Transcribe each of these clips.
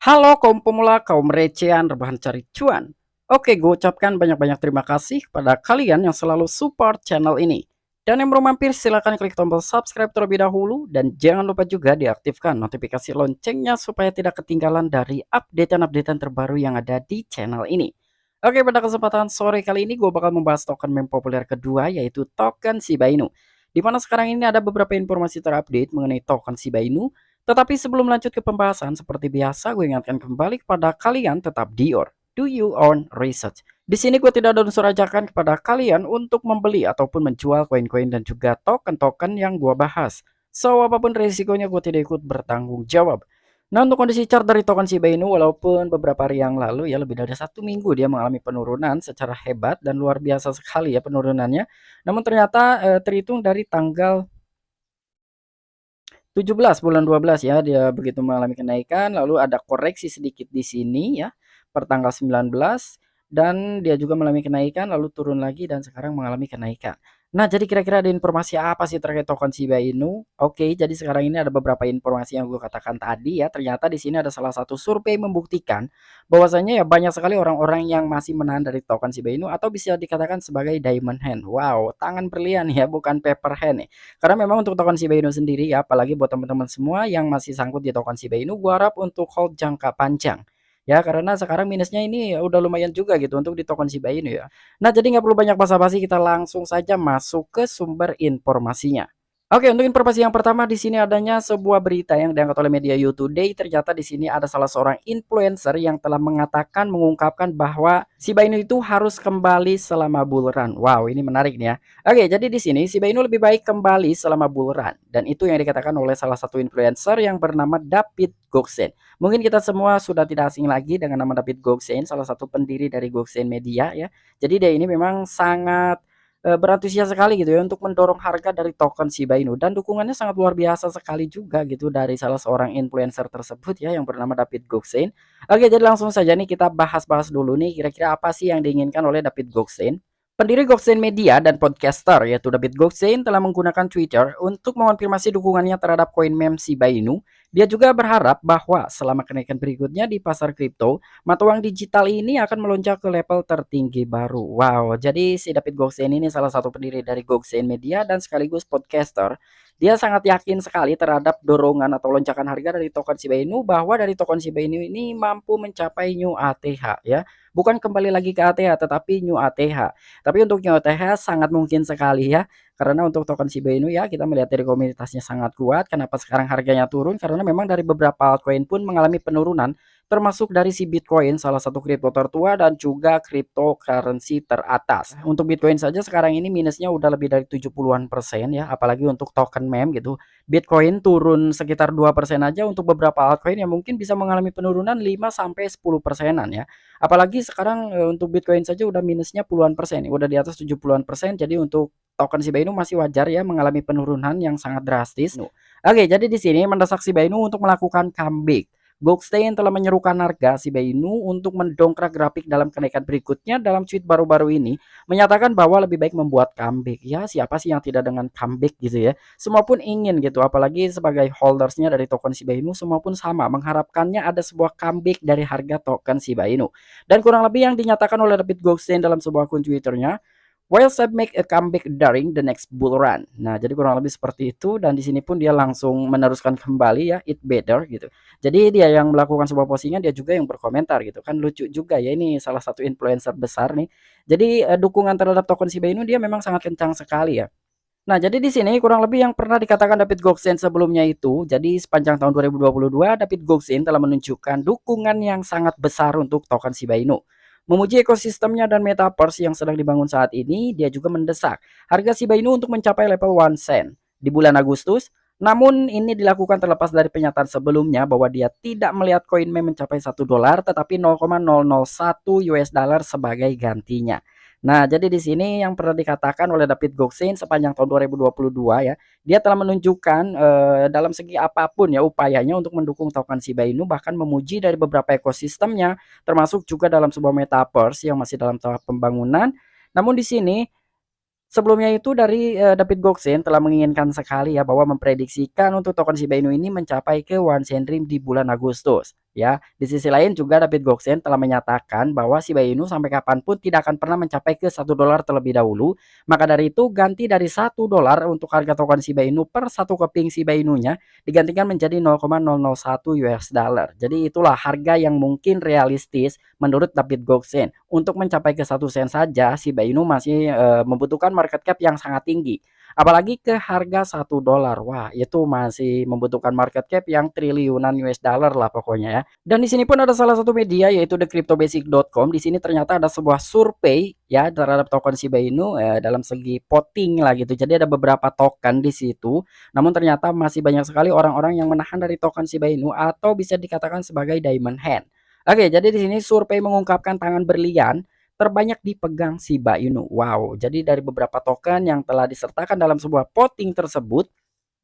Halo kaum pemula, kaum recehan, rebahan cari cuan. Oke, gue ucapkan banyak-banyak terima kasih kepada kalian yang selalu support channel ini. Dan yang belum mampir silahkan klik tombol subscribe terlebih dahulu. Dan jangan lupa juga diaktifkan notifikasi loncengnya supaya tidak ketinggalan dari updatean-updatean terbaru yang ada di channel ini. Oke, pada kesempatan sore kali ini gue bakal membahas token meme populer kedua yaitu token Shiba Inu. Di mana sekarang ini ada beberapa informasi terupdate mengenai token Shiba Inu, tetapi sebelum lanjut ke pembahasan, seperti biasa gue ingatkan kembali kepada kalian tetap do your own research. Di sini gue tidak ada unsur ajakan kepada kalian untuk membeli ataupun menjual koin-koin dan juga token-token yang gue bahas. So, apapun resikonya gue tidak ikut bertanggung jawab. Nah, untuk kondisi chart dari token Shiba Inu, walaupun beberapa hari yang lalu ya lebih dari 1 minggu dia mengalami penurunan secara hebat dan luar biasa sekali ya penurunannya. Namun ternyata terhitung dari tanggal 17 bulan 12 ya, dia begitu mengalami kenaikan, lalu ada koreksi sedikit di sini ya, per tanggal 19 dan dia juga mengalami kenaikan, lalu turun lagi dan sekarang mengalami kenaikan. Nah, jadi kira-kira ada informasi apa sih terkait token Shiba Inu? Oke, jadi sekarang ini ada beberapa informasi yang gue katakan tadi ya. Ternyata di sini ada salah satu survei membuktikan bahwasanya ya banyak sekali orang-orang yang masih menahan dari token Shiba Inu atau bisa dikatakan sebagai diamond hand. Wow, tangan berlian ya, bukan paper hand ya. Karena memang untuk token Shiba Inu sendiri ya, apalagi buat teman-teman semua yang masih sangkut di token Shiba Inu, gua harap untuk hold jangka panjang. Ya, karena sekarang minusnya ini udah lumayan juga gitu untuk di token Shiba Inu ya. Nah, jadi nggak perlu banyak basa-basi, kita langsung saja masuk ke sumber informasinya. Oke, untuk informasi yang pertama di sini adanya sebuah berita yang diangkat oleh media You Today. Ternyata di sini ada salah seorang influencer yang telah mengungkapkan bahwa Shiba Inu itu harus kembali selama bull run. Wow, ini menarik nih ya. Oke, jadi di sini Shiba Inu lebih baik kembali selama bull run dan itu yang dikatakan oleh salah satu influencer yang bernama David Goxen. Mungkin kita semua sudah tidak asing lagi dengan nama David Goxen, salah satu pendiri dari Goxen Media ya. Jadi dia ini memang sangat berantusias sekali gitu ya untuk mendorong harga dari token Shiba Inu dan dukungannya sangat luar biasa sekali juga gitu dari salah seorang influencer tersebut ya yang bernama David Goxen. Oke, jadi langsung saja nih kita bahas-bahas dulu nih kira-kira apa sih yang diinginkan oleh David Goxen. Pendiri Goxen Media dan podcaster yaitu David Goxen telah menggunakan Twitter untuk mengonfirmasi dukungannya terhadap koin meme Shiba Inu. Dia juga berharap bahwa selama kenaikan berikutnya di pasar kripto, mata uang digital ini akan melonjak ke level tertinggi baru. Wow, jadi si David Goxen ini salah satu pendiri dari Goxen Media dan sekaligus podcaster. Dia sangat yakin sekali terhadap dorongan atau lonjakan harga dari token Shiba Inu bahwa dari token Shiba Inu ini mampu mencapai new ATH ya. Bukan kembali lagi ke ATH tetapi new ATH. Tapi untuk new ATH sangat mungkin sekali ya. Karena untuk token Shiba Inu ya kita melihat dari komunitasnya sangat kuat. Kenapa sekarang harganya turun? Karena memang dari beberapa altcoin pun mengalami penurunan. Termasuk dari si Bitcoin, salah satu kripto tertua dan juga cryptocurrency teratas. Untuk Bitcoin saja sekarang ini minusnya udah lebih dari 70-an% ya, apalagi untuk token meme gitu. Bitcoin turun sekitar 2% aja untuk beberapa altcoin yang mungkin bisa mengalami penurunan 5 sampai 10%-an ya. Apalagi sekarang untuk Bitcoin saja udah minusnya puluhan persen, udah di atas 70-an%. Jadi untuk token Shiba Inu masih wajar ya mengalami penurunan yang sangat drastis. Oke, jadi di sini mendesak Shiba Inu untuk melakukan comeback. Goldstein telah menyerukan harga Shiba Inu untuk mendongkrak grafik dalam kenaikan berikutnya dalam tweet baru-baru ini, menyatakan bahwa lebih baik membuat comeback. Ya, siapa sih yang tidak dengan comeback gitu ya? Semua pun ingin gitu, apalagi sebagai holdersnya dari token Shiba Inu, semua pun sama mengharapkannya ada sebuah comeback dari harga token Shiba Inu. Dan kurang lebih yang dinyatakan oleh David Goldstein dalam sebuah akun Twitternya, While Saab make a comeback during the next bull run. Nah, jadi kurang lebih seperti itu dan di sini pun dia langsung meneruskan kembali ya, it better gitu. Jadi dia yang melakukan sebuah postingan, dia juga yang berkomentar gitu kan, lucu juga ya, ini salah satu influencer besar nih. Jadi dukungan terhadap token Shiba Inu dia memang sangat kencang sekali ya. Nah, jadi di sini kurang lebih yang pernah dikatakan David Goxen sebelumnya itu, jadi sepanjang tahun 2022 David Goxen telah menunjukkan dukungan yang sangat besar untuk token Shiba Inu. Memuji ekosistemnya dan metaverse yang sedang dibangun saat ini, dia juga mendesak harga Shiba Inu untuk mencapai level 1 sen di bulan Agustus. Namun ini dilakukan terlepas dari pernyataan sebelumnya bahwa dia tidak melihat koin meme mencapai $1 tetapi 0,001 US dollar sebagai gantinya. Nah, jadi di sini yang pernah dikatakan oleh David Goxin sepanjang tahun 2022 ya, dia telah menunjukkan dalam segi apapun ya upayanya untuk mendukung token Shiba Inu, bahkan memuji dari beberapa ekosistemnya, termasuk juga dalam sebuah metaverse yang masih dalam tahap pembangunan. Namun di sini sebelumnya itu dari David Goxin telah menginginkan sekali ya bahwa memprediksikan untuk token Shiba Inu ini mencapai ke One Sen Dream di bulan Agustus. Ya, di sisi lain juga David Goldstein telah menyatakan bahwa Shiba Inu sampai kapanpun tidak akan pernah mencapai ke $1 terlebih dahulu. Maka dari itu ganti dari $1 untuk harga token Shiba Inu per satu keping Shiba Inunya digantikan menjadi 0,001 US dollar. Jadi itulah harga yang mungkin realistis menurut David Goldstein. Untuk mencapai ke 1 sen saja Shiba Inu masih membutuhkan market cap yang sangat tinggi. Apalagi ke harga $1. Wah, itu masih membutuhkan market cap yang triliunan US dollar lah pokoknya ya. Dan di sini pun ada salah satu media yaitu thecryptobasic.com. Di sini ternyata ada sebuah survei ya terhadap token Shiba Inu dalam segi voting lah gitu. Jadi ada beberapa token di situ. Namun ternyata masih banyak sekali orang-orang yang menahan dari token Shiba Inu atau bisa dikatakan sebagai diamond hand. Oke, jadi di sini survei mengungkapkan tangan berlian terbanyak dipegang Shiba Inu. Wow, jadi dari beberapa token yang telah disertakan dalam sebuah voting tersebut,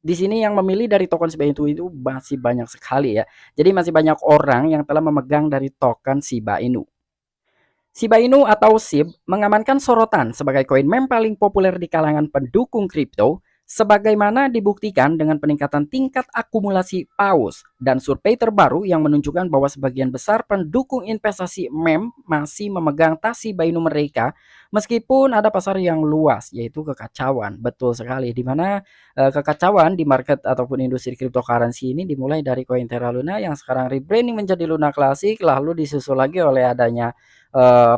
di sini yang memilih dari token Shiba Inu itu masih banyak sekali ya. Jadi masih banyak orang yang telah memegang dari token Shiba Inu. Shiba Inu atau SHIB mengamankan sorotan sebagai koin meme paling populer di kalangan pendukung kripto, sebagaimana dibuktikan dengan peningkatan tingkat akumulasi paus dan survei terbaru yang menunjukkan bahwa sebagian besar pendukung investasi meme masih memegang tas Shiba Inu mereka meskipun ada pasar yang luas yaitu kekacauan. Betul sekali di mana kekacauan di market ataupun industri cryptocurrency ini dimulai dari koin Terra Luna yang sekarang rebranding menjadi Luna Classic lalu disusul lagi oleh adanya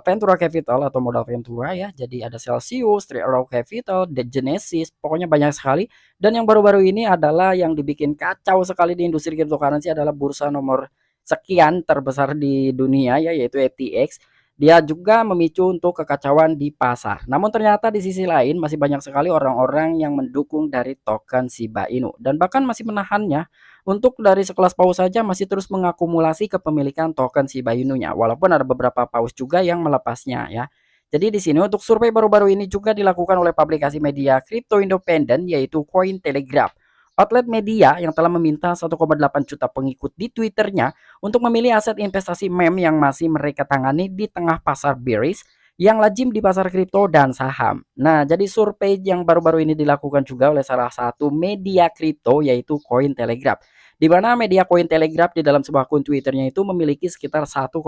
Ventura Capital atau modal Ventura ya. Jadi ada Celsius, Three Arrow Capital, The Genesis, pokoknya banyak sekali. Dan yang baru-baru ini adalah yang dibikin kacau sekali di industri cryptocurrency adalah bursa nomor sekian terbesar di dunia ya yaitu FTX. Dia juga memicu untuk kekacauan di pasar. Namun ternyata di sisi lain masih banyak sekali orang-orang yang mendukung dari token Shiba Inu dan bahkan masih menahannya untuk dari sekelas paus saja masih terus mengakumulasi kepemilikan token Shiba Inu-nya, walaupun ada beberapa paus juga yang melepasnya ya. Jadi di sini untuk survei baru-baru ini juga dilakukan oleh publikasi media kripto independen yaitu Cointelegraph. Outlet media yang telah meminta 1,8 juta pengikut di Twitternya untuk memilih aset investasi meme yang masih mereka tangani di tengah pasar bearish yang lazim di pasar kripto dan saham. Nah, jadi survei yang baru-baru ini dilakukan juga oleh salah satu media kripto yaitu Cointelegraph. Di mana media Cointelegraph di dalam sebuah akun Twitternya itu memiliki sekitar 1,8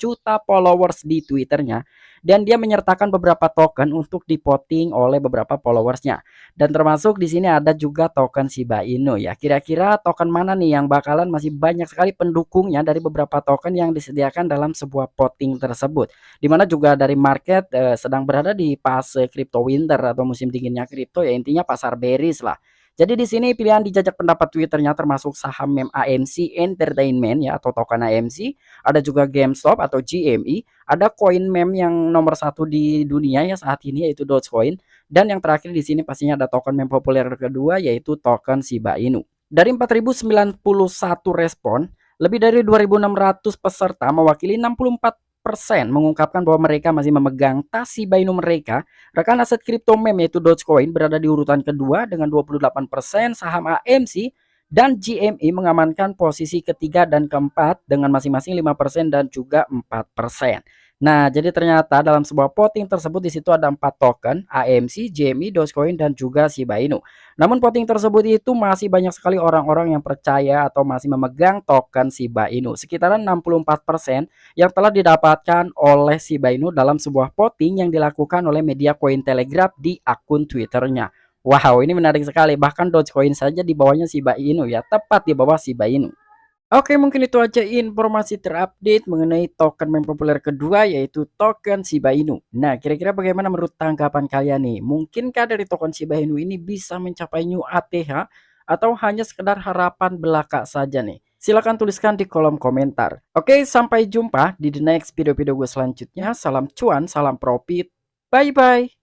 juta followers di Twitternya dan dia menyertakan beberapa token untuk dipoting oleh beberapa followersnya. Dan termasuk di sini ada juga token Shiba Inu ya. Kira-kira token mana nih yang bakalan masih banyak sekali pendukungnya dari beberapa token yang disediakan dalam sebuah voting tersebut. Dimana juga dari market sedang berada di fase crypto winter atau musim dinginnya kripto ya intinya pasar bearish lah. Jadi di sini pilihan dijajak pendapat Twitternya termasuk saham meme AMC Entertainment ya atau token AMC, ada juga GameStop atau GME, ada koin meme yang nomor satu di dunia ya saat ini yaitu Dogecoin, dan yang terakhir di sini pastinya ada token meme populer kedua yaitu token Shiba Inu. Dari 4.091 respon, lebih dari 2.600 peserta mewakili 64% mengungkapkan bahwa mereka masih memegang tas Shiba Inu mereka. Rekan aset kripto meme yaitu Dogecoin berada di urutan kedua dengan 28%, saham AMC dan GME mengamankan posisi ketiga dan keempat dengan masing-masing 5% dan juga 4%. Nah, jadi ternyata dalam sebuah voting tersebut di situ ada 4 token, AMC, GME, Dogecoin dan juga Shiba Inu. Namun voting tersebut itu masih banyak sekali orang-orang yang percaya atau masih memegang token Shiba Inu. Sekitaran 64% yang telah didapatkan oleh Shiba Inu dalam sebuah voting yang dilakukan oleh media Cointelegraph di akun Twitternya. Wow, ini menarik sekali. Bahkan Dogecoin saja di bawahnya Shiba Inu ya, tepat di bawah Shiba Inu. Oke, mungkin itu aja informasi terupdate mengenai token meme populer kedua yaitu token Shiba Inu. Nah, kira-kira bagaimana menurut tanggapan kalian nih? Mungkinkah dari token Shiba Inu ini bisa mencapai new ATH atau hanya sekedar harapan belaka saja nih? Silahkan tuliskan di kolom komentar. Oke, sampai jumpa di the next video-video gue selanjutnya. Salam cuan, salam profit. Bye-bye.